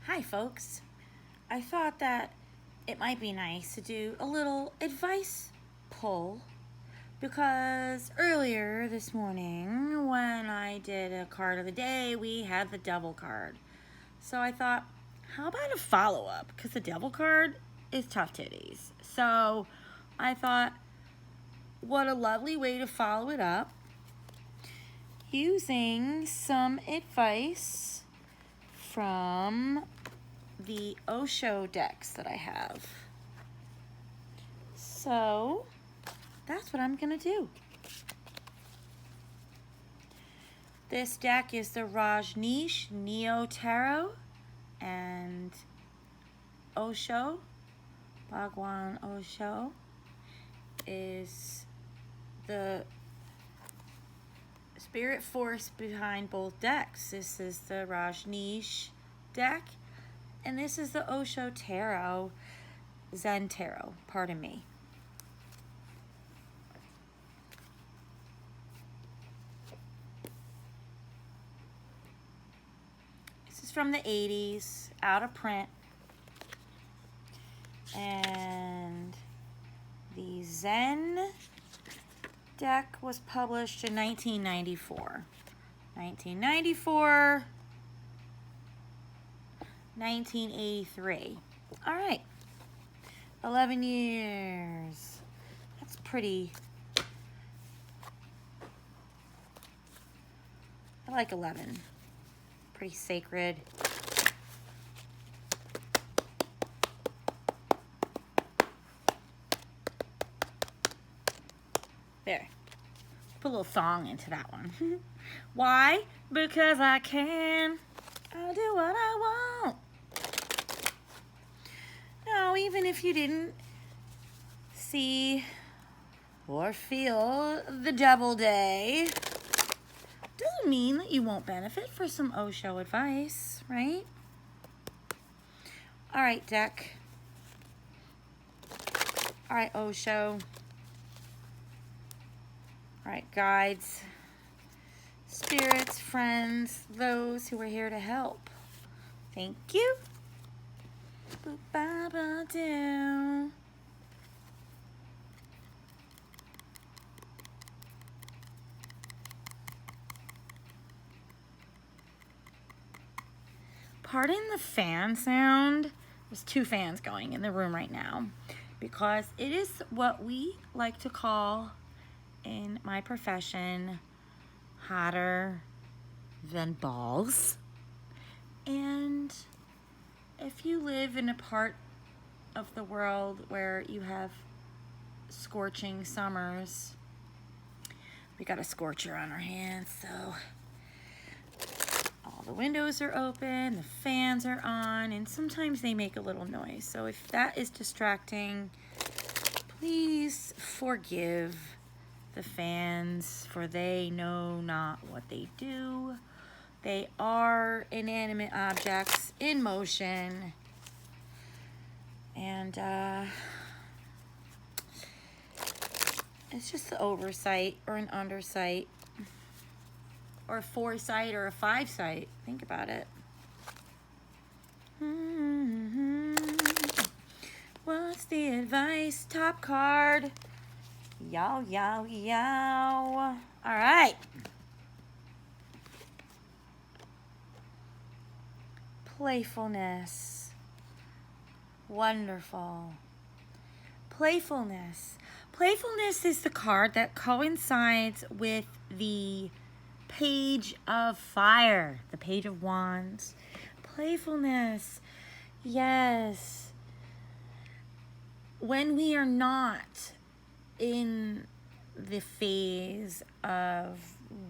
Hi folks, I thought that it might be nice to do a little advice poll because earlier this morning when I did a card of the day, we had the devil card. So I thought, how about a follow-up? Because the devil card is tough titties. So I thought, what a lovely way to follow it up using some advice from the Osho decks that I have. So that's what I'm gonna do. This deck is the Rajneesh Neo Tarot, and Osho, Bhagwan Osho, is the spirit force behind both decks. This is the Rajneesh deck, and this is the Osho Tarot, Zen Tarot, pardon me. This is from the 80s, out of print. And the Zen deck was published in 1994. 1983. All right. 11 years. That's pretty. I like 11. Pretty sacred. There. Put a little song into that one. Why? Because I can. I'll do what I want. No, even if you didn't see or feel the devil day, doesn't mean that you won't benefit for some Osho advice, right? All right, deck. All right, Osho. All right, guides, spirits, friends, those who are here to help. Thank you. Boop-ba-ba-doo. Pardon the fan sound. There's two fans going in the room right now because it is what we like to call in my profession hotter than balls. And if you live in a part of the world where you have scorching summers, we got a scorcher on our hands, so all the windows are open, the fans are on, and sometimes they make a little noise. So if that is distracting, please forgive the fans, for they know not what they do. They are inanimate objects in motion, and it's just the oversight or an undersight or a foresight or a five-sight. Think about it. What's the advice? Top card. Yow, yow, yow. All right. Playfulness. Wonderful. Playfulness. Playfulness is the card that coincides with the Page of Fire, the Page of Wands. Playfulness. Yes. When we are not in the phase of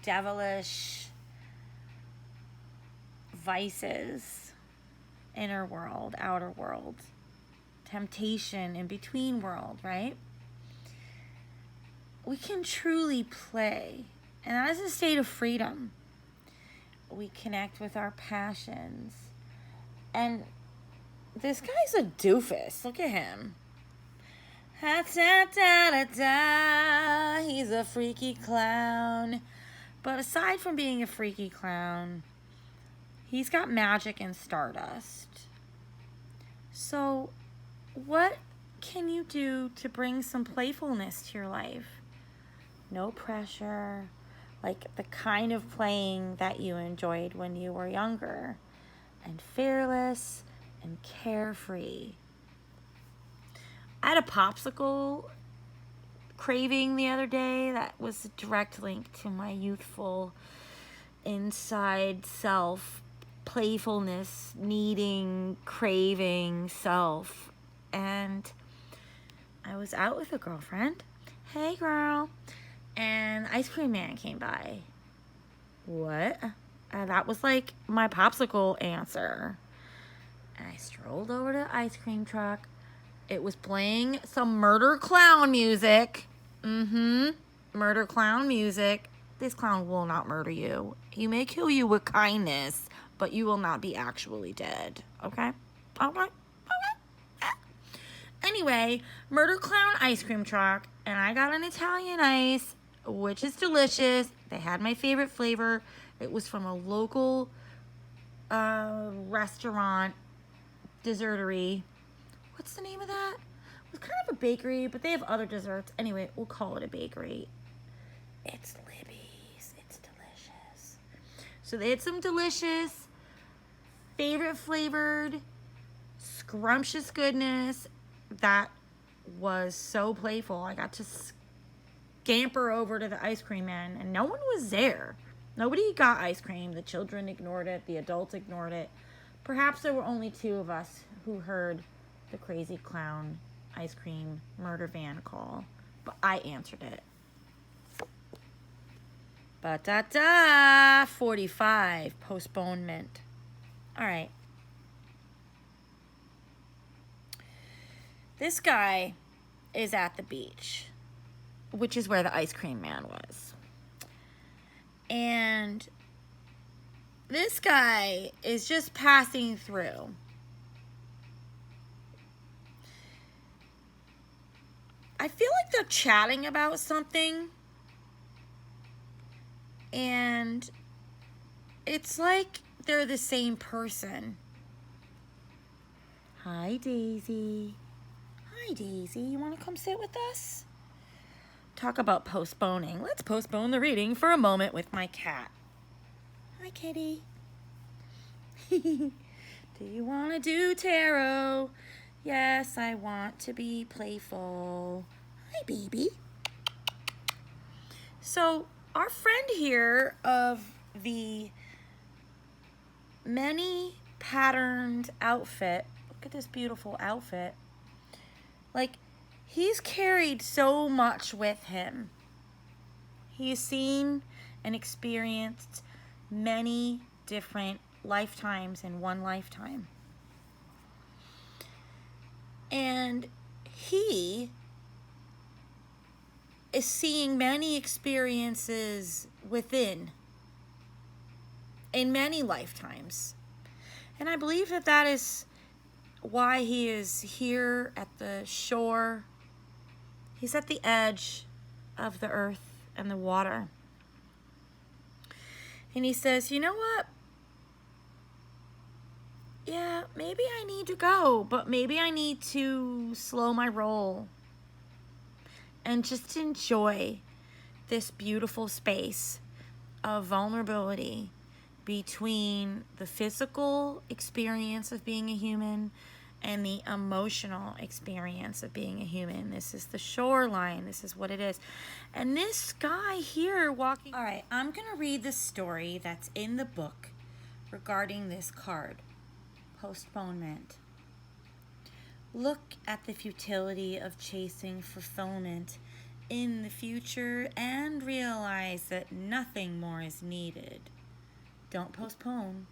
devilish vices, inner world, outer world, temptation, in between world, right? We can truly play, and that is a state of freedom. We connect with our passions, and this guy's a doofus. Look at him. Ha-ta-ta-ta-ta. He's a freaky clown. But aside from being a freaky clown, He's got magic and stardust. So what can you do to bring some playfulness to your life? No pressure, like the kind of playing that you enjoyed when you were younger, and fearless and carefree. I had a popsicle craving the other day that was a direct link to my youthful inside self, playfulness, needing, craving self. And I was out with a girlfriend. Hey girl. And Ice Cream Man came by. What? That was like my popsicle answer. And I strolled over to the ice cream truck. It was playing some murder clown music. Murder clown music. This clown will not murder you. He may kill you with kindness, but you will not be actually dead. Okay? Okay? Anyway, murder clown ice cream truck, and I got an Italian ice, which is delicious. They had my favorite flavor. It was from a local restaurant, dessertery. What's the name of that? It was kind of a bakery, but they have other desserts. Anyway, we'll call it a bakery. It's Libby's. It's delicious. So they had some delicious, favorite flavored, scrumptious goodness that was so playful. I got to scamper over to the ice cream man, and no one was there. Nobody got ice cream. The children ignored it. The adults ignored it. Perhaps there were only two of us who heard the crazy clown ice cream murder van call, but I answered it. Ba-da-da, 45, postponement. All right. This guy is at the beach, which is where the ice cream man was. And this guy is just passing through. I feel like they're chatting about something. And it's like they're the same person. Hi, Daisy. Hi, Daisy. You want to come sit with us? Talk about postponing. Let's postpone the reading for a moment with my cat. Hi, kitty. Do you want to do tarot? Yes, I want to be playful. Hi, baby. So, our friend here of the many patterned outfit, look at this beautiful outfit. Like, he's carried so much with him. He's seen and experienced many different lifetimes in one lifetime. And he is seeing many experiences within in many lifetimes. And I believe that that is why he is here at the shore. He's at the edge of the earth and the water. And he says, you know what? Yeah, maybe I need to go, but maybe I need to slow my roll and just enjoy this beautiful space of vulnerability between the physical experience of being a human and the emotional experience of being a human. This is the shoreline. This is what it is. And this guy here walking... All right, I'm going to read the story that's in the book regarding this card. Postponement. Look at the futility of chasing fulfillment in the future and realize that nothing more is needed. Don't postpone.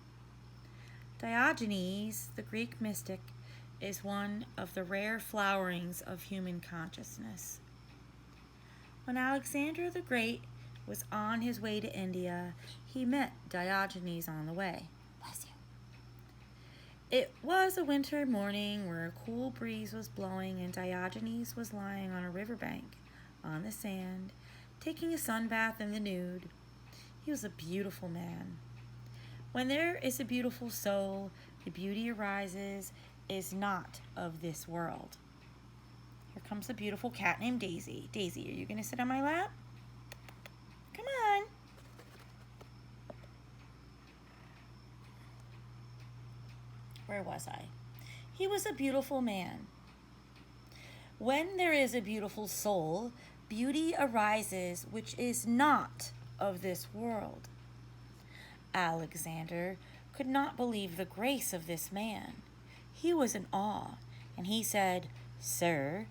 Diogenes, the Greek mystic, is one of the rare flowerings of human consciousness. When Alexander the Great was on his way to India, he met Diogenes on the way. Bless you. It was a winter morning where a cool breeze was blowing and Diogenes was lying on a riverbank on the sand, taking a sunbath in the nude. He was a beautiful man. When there is a beautiful soul, the beauty arises is not of this world. Here comes a beautiful cat named Daisy. Daisy, are you going to sit on my lap? Come on. Where was I? He was a beautiful man. When there is a beautiful soul, beauty arises which is not of this world. Alexander could not believe the grace of this man. He was in awe, and he said, "Sir."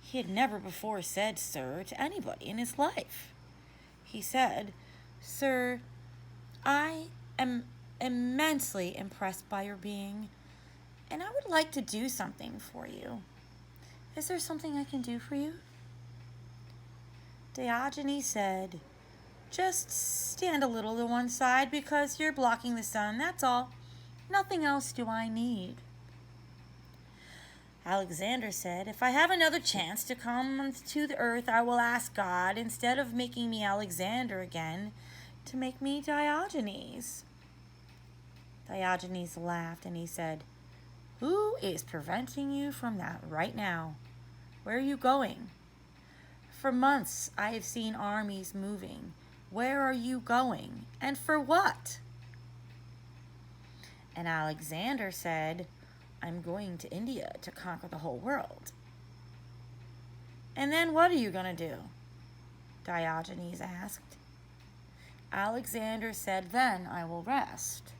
He had never before said "sir" to anybody in his life. He said, "Sir, I am immensely impressed by your being, and I would like to do something for you. Is there something I can do for you?" Diogenes said, "Just stand a little to one side because you're blocking the sun, that's all. Nothing else do I need." Alexander said, "If I have another chance to come to the earth, I will ask God, instead of making me Alexander again, to make me Diogenes." Diogenes laughed and he said, "Who is preventing you from that right now? Where are you going? For months I have seen armies moving. Where are you going? And for what?" And Alexander said, "I'm going to India to conquer the whole world." "And then what are you going to do?" Diogenes asked. Alexander said, "Then I will rest."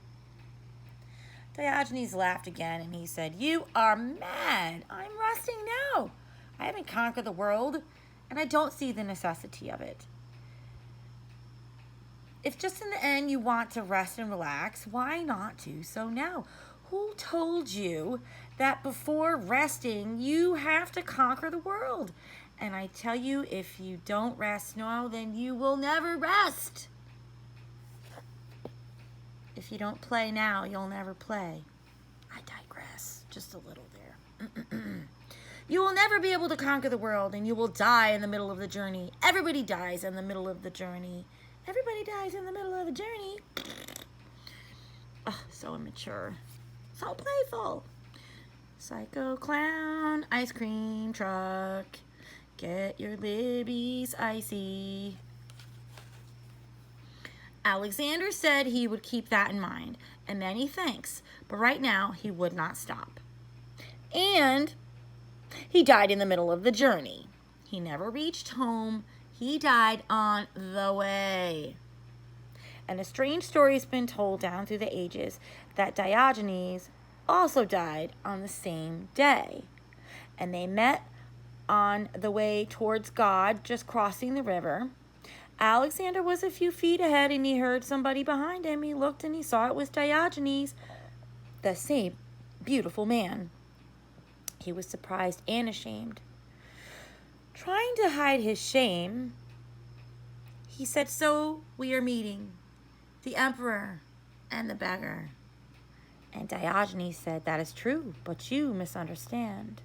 Diogenes laughed again and he said, "You are mad. I'm resting now. I haven't conquered the world, and I don't see the necessity of it. If just in the end you want to rest and relax, why not do so now? Who told you that before resting you have to conquer the world? And I tell you, if you don't rest now, then you will never rest. If you don't play now, you'll never play." I digress just a little there. "You will never be able to conquer the world, and you will die in the middle of the journey. Everybody dies in the middle of the journey. Everybody dies in the middle of the journey." Oh, so immature. So playful. Psycho clown, ice cream truck. Get your Libby's icy. Alexander said he would keep that in mind, and many thanks, but right now he would not stop. And he died in the middle of the journey. He never reached home. He died on the way. And a strange story has been told down through the ages that Diogenes also died on the same day. And they met on the way towards God, just crossing the river. Alexander was a few feet ahead and he heard somebody behind him. He looked and he saw it was Diogenes, the same beautiful man. He was surprised and ashamed. Trying to hide his shame, he said, "So we are meeting, the emperor and the beggar." And Diogenes said, "That is true, but you misunderstand.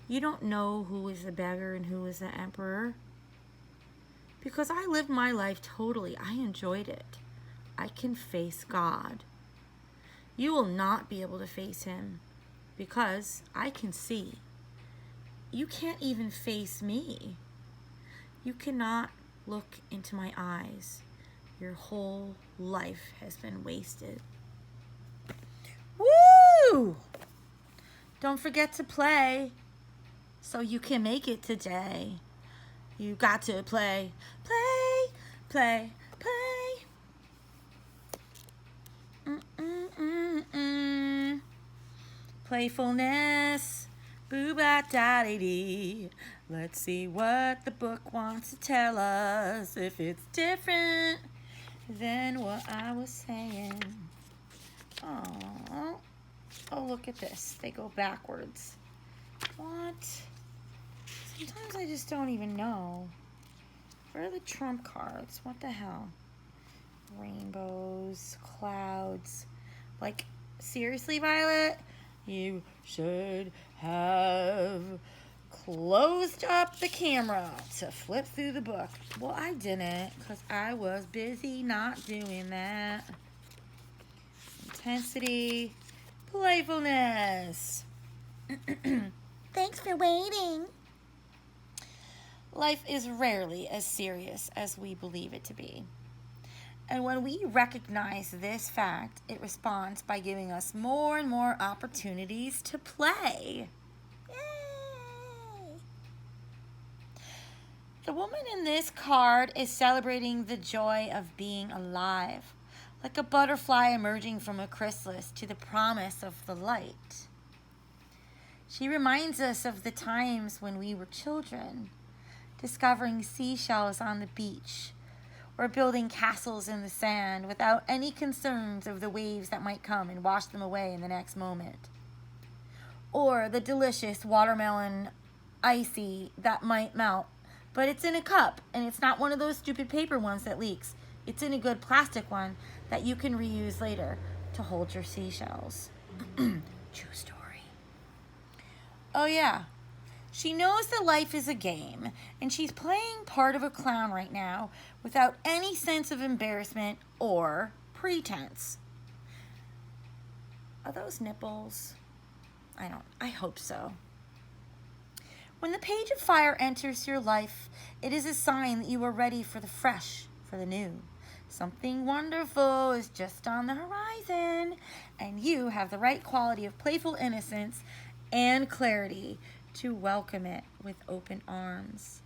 You don't know who is the beggar and who is the emperor. Because I lived my life totally. I enjoyed it. I can face God. You will not be able to face him because I can see. You can't even face me. You cannot look into my eyes. Your whole life has been wasted." Woo! Don't forget to play so you can make it today. You got to play, play, play, play. Playfulness, boo-ba-da-dee-dee. Let's see what the book wants to tell us, if it's different than what I was saying. Oh, look at this. They go backwards. What? Sometimes I just don't even know. Where are the trump cards? What the hell? Rainbows, clouds. Seriously, Violet? You should have closed up the camera to flip through the book. Well, I didn't, because I was busy not doing that. Intensity, playfulness. Thanks for waiting. Life is rarely as serious as we believe it to be. And when we recognize this fact, it responds by giving us more and more opportunities to play. Yay! The woman in this card is celebrating the joy of being alive, like a butterfly emerging from a chrysalis to the promise of the light. She reminds us of the times when we were children, discovering seashells on the beach, or building castles in the sand without any concerns of the waves that might come and wash them away in the next moment. Or the delicious watermelon icy that might melt, but it's in a cup, and it's not one of those stupid paper ones that leaks. It's in a good plastic one that you can reuse later to hold your seashells. True story. Oh yeah. She knows that life is a game, and she's playing part of a clown right now without any sense of embarrassment or pretense. Are those nipples? I hope so. When the page of fire enters your life, it is a sign that you are ready for the fresh, for the new. Something wonderful is just on the horizon, and you have the right quality of playful innocence and clarity to welcome it with open arms.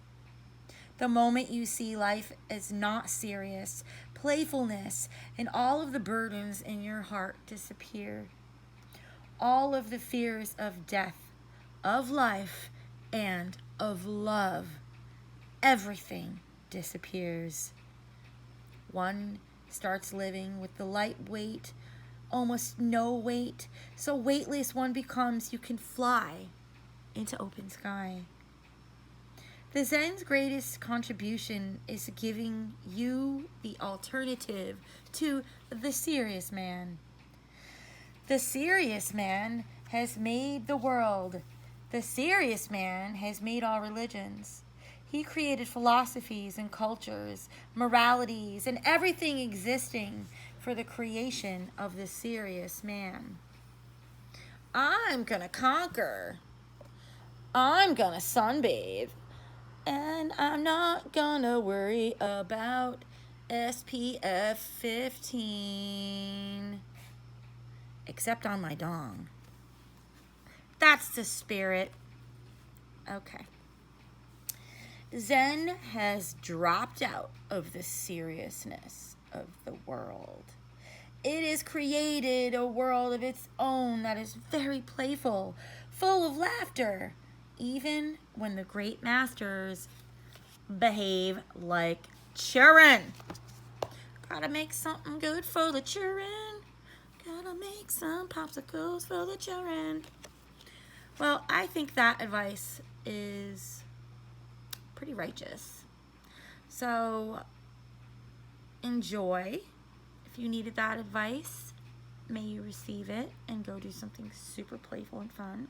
The moment you see life as not serious, playfulness and all of the burdens in your heart disappear. All of the fears of death, of life, and of love, everything disappears. One starts living with the lightweight, almost no weight, so weightless one becomes you can fly into open sky. The Zen's greatest contribution is giving you the alternative to the serious man. The serious man has made the world. The serious man has made all religions. He created philosophies and cultures, moralities, and everything existing for the creation of the serious man. I'm gonna conquer. I'm gonna sunbathe, and I'm not gonna worry about SPF 15, except on my dong. That's the spirit. Okay. Zen has dropped out of the seriousness of the world. It has created a world of its own that is very playful, full of laughter, even when the great masters behave like children. Gotta make something good for the children. Gotta make some popsicles for the children. Well, I think that advice is pretty righteous. So enjoy. If you needed that advice, may you receive it and go do something super playful and fun.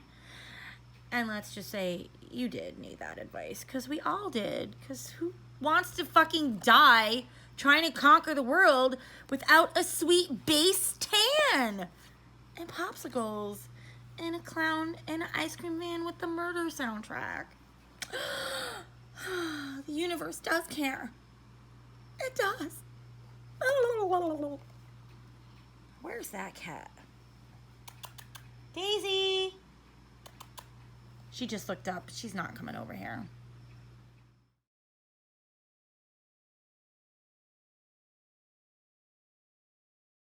And let's just say you did need that advice, because we all did. Because who wants to fucking die trying to conquer the world without a sweet base tan and popsicles and a clown and an ice cream van with the murder soundtrack? The universe does care. It does. Where's that cat? Daisy! She just looked up. She's not coming over here.